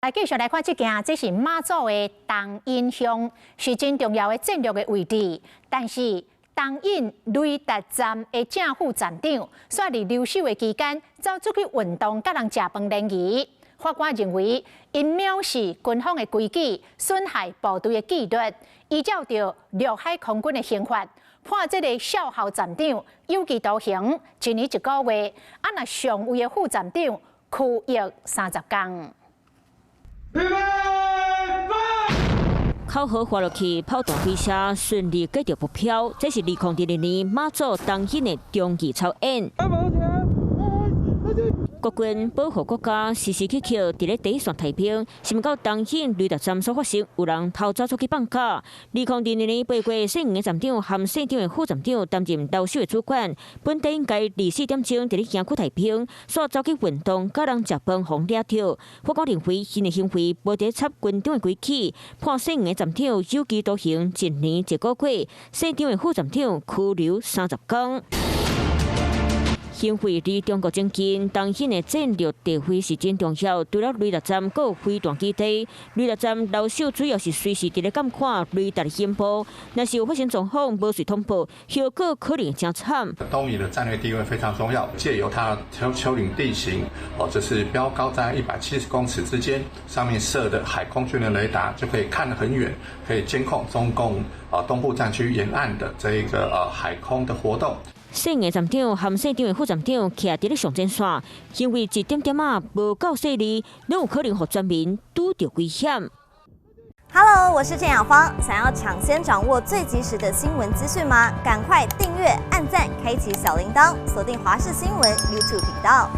来继续来看这件，这是马祖的东引乡，是真重要的战略的位置。但是东引雷达站的正副站长，煞伫留守的期间，走出去运动，甲人食饭联谊。法官认为，因藐视军方的规矩，损害部队的纪律，依照着陆海空军的刑法，判这个少校站长有期徒刑1年1个月。若上位的副站长拘役30天。考核滑落去，炮弹飞射，顺利解着目标。这是2022年马祖东引的中期操演。国军保护国家，时时刻刻伫咧第一线太平。是毋到东引雷达站所发生，有人偷走出去放假。2022年8月，省营站长和省长的副站长担任留守的主管。本地应该24点钟伫咧营区太平，煞走去运动，甲人食饭，互掠着。法官认为，因的行为无伫插军长的规矩，判省营站长有期徒刑1年1个月，省长的副站长拘留30天。行贿离中国真近，东引的战略地位是真重要。除了雷达站，还有飞弹基地。雷达站留守主要是随时伫咧监看雷达的进步。若是有发生状况，无随通报，后果可能真惨。东引的战略地位非常重要，借由它的丘陵地形，这是标高在170公尺之间，上面设的海空军的雷达就可以看得很远，可以监控中共东部战区沿岸的这个海空的活动。省营站长和省长的副站长徛伫咧上前线，因为一点点无够细腻，拢有可能互全民拄着危险。Hello， 我是郑雅芳。想要抢先掌握最及时的新闻资讯吗？赶快订阅、按赞、开启小铃铛，锁定华视新闻 YouTube 频道。